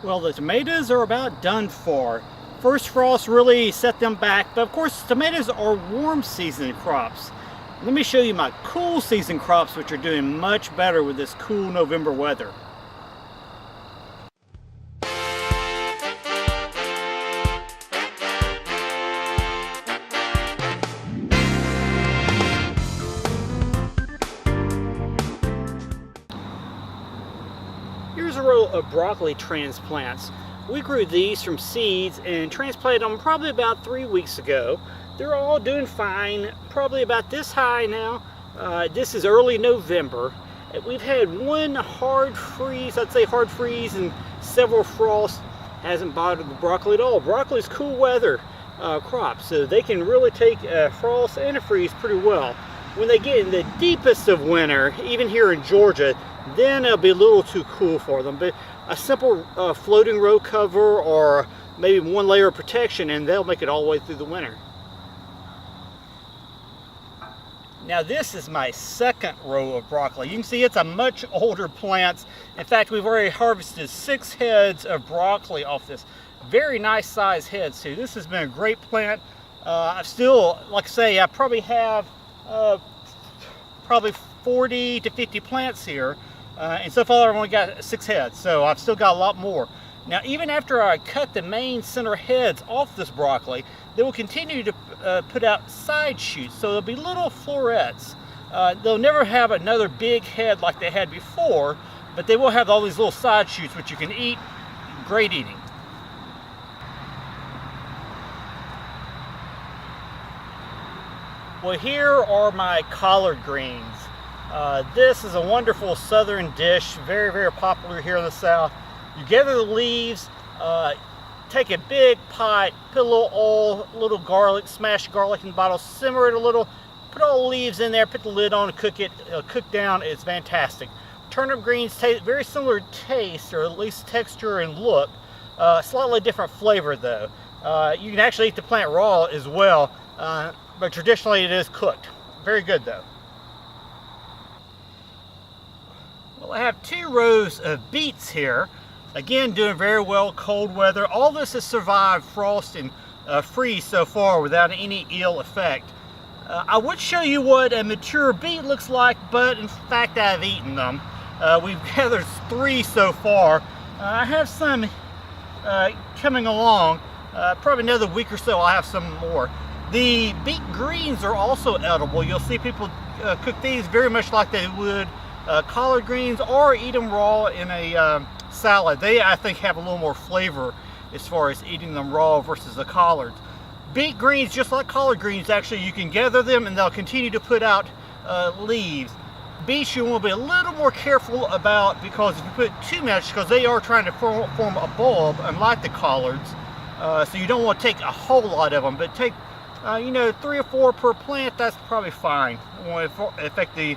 Well, the tomatoes are about done for. First frost really set them back, but of course tomatoes are warm season crops. Let me show you my cool season crops, which are doing much better with this cool November weather. Here's a row of broccoli transplants. We grew these from seeds and transplanted them probably about 3 weeks ago. They're all doing fine, probably about this high now. This is early November. We've had one hard freeze, I'd say hard freeze, and several frosts. Hasn't bothered the broccoli at all. Broccoli's cool weather crop, so they can really take a frost and a freeze pretty well. When they get in the deepest of winter, even here in Georgia, then it'll be a little too cool for them. But a simple floating row cover or maybe one layer of protection and they'll make it all the way through the winter. Now this is my second row of broccoli. You can see it's a much older plant. In fact, we've already harvested 6 heads of broccoli off this. Very nice size heads too. This has been a great plant. I've still, like I say, I probably have probably 40 to 50 plants here. And so far I've only got 6 heads, so I've still got a lot more. Now even after I cut the main center heads off this broccoli, they will continue to put out side shoots, so there'll be little florets. They'll never have another big head like they had before, but they will have all these little side shoots which you can eat. Great eating. Well, here are my collard greens. This is a wonderful southern dish, very, very popular here in the South. You gather the leaves, take a big pot, put a little oil, a little garlic, smash garlic in the bottle, simmer it a little, put all the leaves in there, put the lid on and cook it. It'll cook down, it's fantastic. Turnip greens taste very similar taste, or at least texture and look. Slightly different flavor though. You can actually eat the plant raw as well, but traditionally it is cooked. Very good though. Well, I have 2 rows of beets here. Again, doing very well, cold weather. All this has survived frost and freeze so far without any ill effect. I would show you what a mature beet looks like, but in fact I've eaten them. We've gathered 3 so far. I have some coming along. Probably another week or so I'll have some more. The beet greens are also edible. You'll see people cook these very much like they would collard greens, or eat them raw in a salad. They, I think, have a little more flavor as far as eating them raw versus the collards. Beet greens, just like collard greens, actually you can gather them and they'll continue to put out leaves. Beets you want to be a little more careful about, because if you put too much, because they are trying to form a bulb, unlike the collards, so you don't want to take a whole lot of them, but take you know, 3 or 4 per plant. That's probably fine. It won't affect the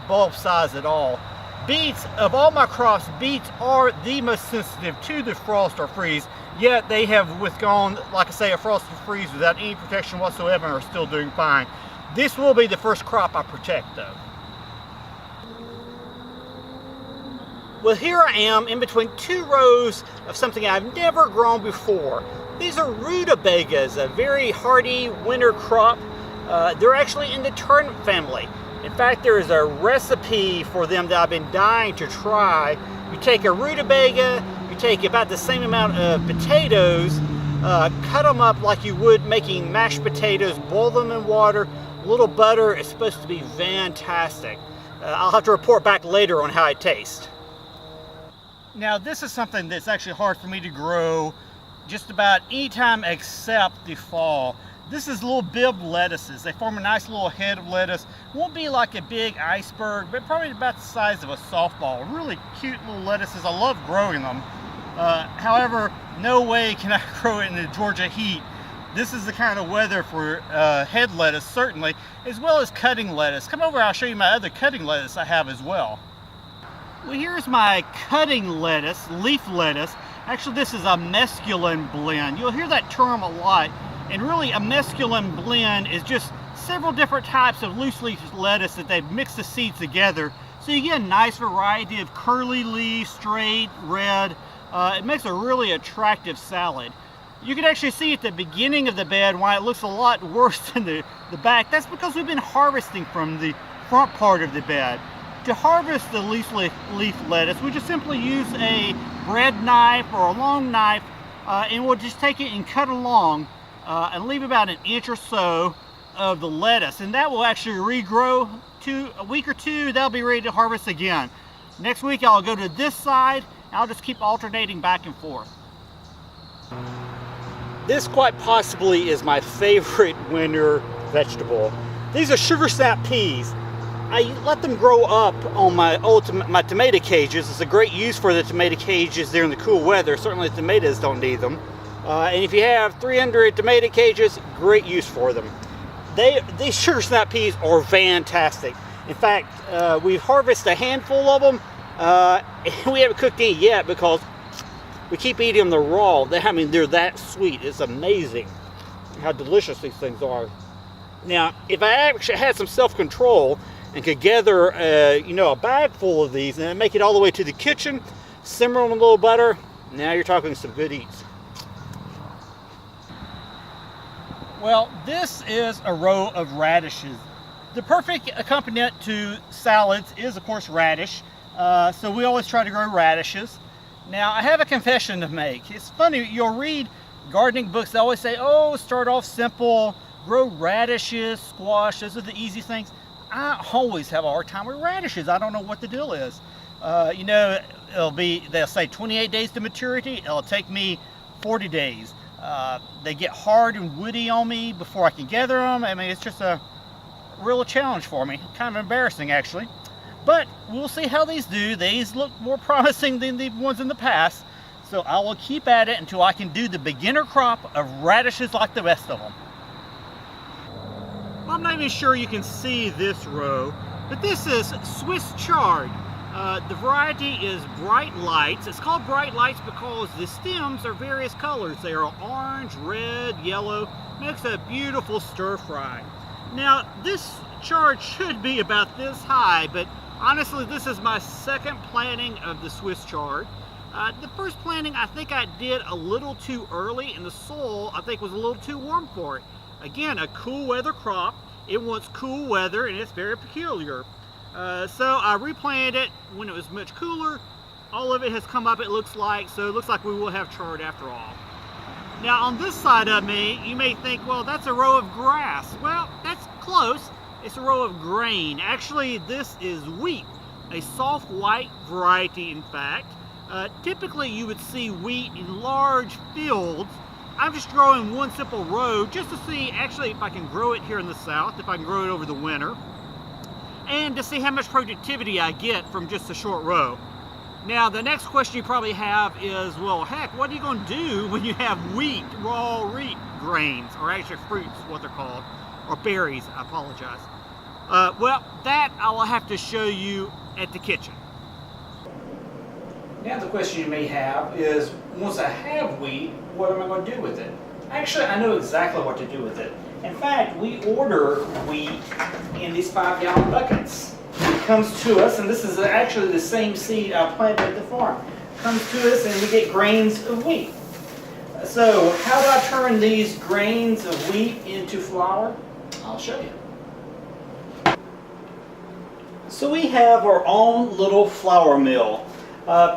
bulb size at all. Beets, of all my crops, beets are the most sensitive to the frost or freeze, yet they have withgone, like I say, a frost or freeze without any protection whatsoever and are still doing fine. This will be the first crop I protect though. Well, here I am in between 2 rows of something I've never grown before. These are rutabagas, a very hardy winter crop. They're actually in the turnip family. In fact, there is a recipe for them that I've been dying to try. You take a rutabaga, you take about the same amount of potatoes, cut them up like you would making mashed potatoes, boil them in water, a little butter. It's supposed to be fantastic. I'll have to report back later on how it tastes. Now, this is something that's actually hard for me to grow just about any time except the fall. This is little Bibb lettuces. They form a nice little head of lettuce. Won't be like a big iceberg, but probably about the size of a softball. Really cute little lettuces. I love growing them. However, no way can I grow it in the Georgia heat. This is the kind of weather for head lettuce, certainly, as well as cutting lettuce. Come over, I'll show you my other cutting lettuce I have as well. Well, here's my cutting lettuce, leaf lettuce. Actually, this is a mesclun blend. You'll hear that term a lot. And really, a mesclun blend is just several different types of loose leaf lettuce that they've mixed the seeds together. So you get a nice variety of curly leaves, straight, red, it makes a really attractive salad. You can actually see at the beginning of the bed why it looks a lot worse than the back. That's because we've been harvesting from the front part of the bed. To harvest the leaf lettuce, we just simply use a bread knife or a long knife, and we'll just take it and cut along and leave about an inch or so of the lettuce, and that will actually regrow. To a week or two, that'll be ready to harvest again. Next week I'll go to this side, and I'll just keep alternating back and forth. This quite possibly is my favorite winter vegetable. These are sugar snap peas. I let them grow up on my tomato cages. It's a great use for the tomato cages during the cool weather. Certainly the tomatoes don't need them. And if you have 300 tomato cages, great use for them. These sugar snap peas are fantastic. In fact, we've harvested a handful of them. And we haven't cooked any yet because we keep eating them raw. They're that sweet. It's amazing how delicious these things are. Now, if I actually had some self-control and could gather, a bag full of these and make it all the way to the kitchen, simmer them in a little butter, now you're talking some good eats. Well, this is a row of radishes. The perfect accompaniment to salads is, of course, radish. So we always try to grow radishes. Now, I have a confession to make. It's funny, you'll read gardening books, they always say, oh, start off simple, grow radishes, squash, those are the easy things. I always have a hard time with radishes. I don't know what the deal is. They'll say 28 days to maturity. It'll take me 40 days. They get hard and woody on me before I can gather them. I mean, it's just a real challenge for me. Kind of embarrassing, actually. But we'll see how these do. These look more promising than the ones in the past. So I will keep at it until I can do the beginner crop of radishes like the rest of them. Well, I'm not even sure you can see this row, but this is Swiss chard. The variety is Bright Lights. It's called Bright Lights because the stems are various colors. They are orange, red, yellow. Makes a beautiful stir fry. Now, this chard should be about this high, but honestly, this is my second planting of the Swiss chard. The first planting, I think I did a little too early, and the soil, I think, was a little too warm for it. Again, a cool weather crop. It wants cool weather, and it's very peculiar. So I replanted it when it was much cooler. All of it has come up, it looks like, so it looks like we will have chard after all. Now, on this side of me, you may think, well, that's a row of grass. Well, that's close. It's a row of grain. Actually, this is wheat, a soft white variety, in fact. Typically, you would see wheat in large fields. I'm just growing one simple row just to see actually if I can grow it here in the south, if I can grow it over the winter, and to see how much productivity I get from just a short row. Now, the next question you probably have is, well, heck, what are you going to do when you have wheat, raw wheat grains, or actually fruits, what they're called, or berries, I apologize. Well, that I will have to show you at the kitchen. Now the question you may have is, once I have wheat, what am I going to do with it? Actually, I know exactly what to do with it. In fact, we order wheat in these 5-gallon buckets. It comes to us, and this is actually the same seed I planted at the farm. It comes to us, and we get grains of wheat. So, how do I turn these grains of wheat into flour? I'll show you. So we have our own little flour mill.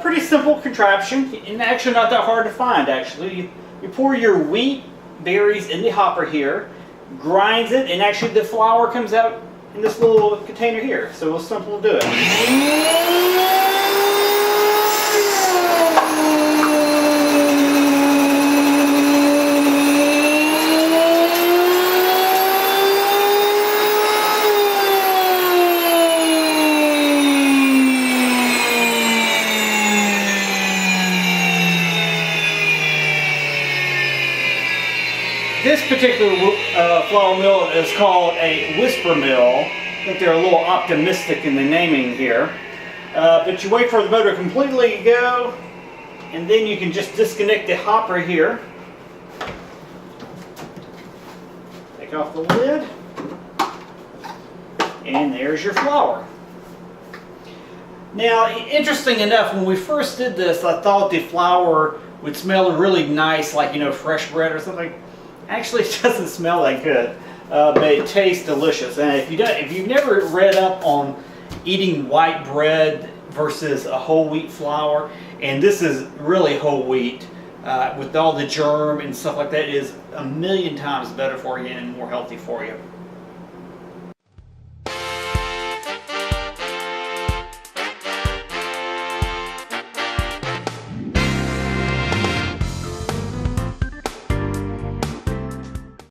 Pretty simple contraption, and actually not that hard to find, actually. You pour your wheat berries in the hopper here, grinds it, and actually the flour comes out in this little container here. So it's simple to do it. This particular flour mill is called a whisper mill. I think they're a little optimistic in the naming here. But you wait for the motor completely to go, and then you can just disconnect the hopper here. Take off the lid, and there's your flour. Now, interesting enough, when we first did this, I thought the flour would smell really nice, like, you know, fresh bread or something. Actually, it doesn't smell that good, but it tastes delicious. And if you've never read up on eating white bread versus a whole wheat flour, and this is really whole wheat with all the germ and stuff like that, it is a million times better for you and more healthy for you.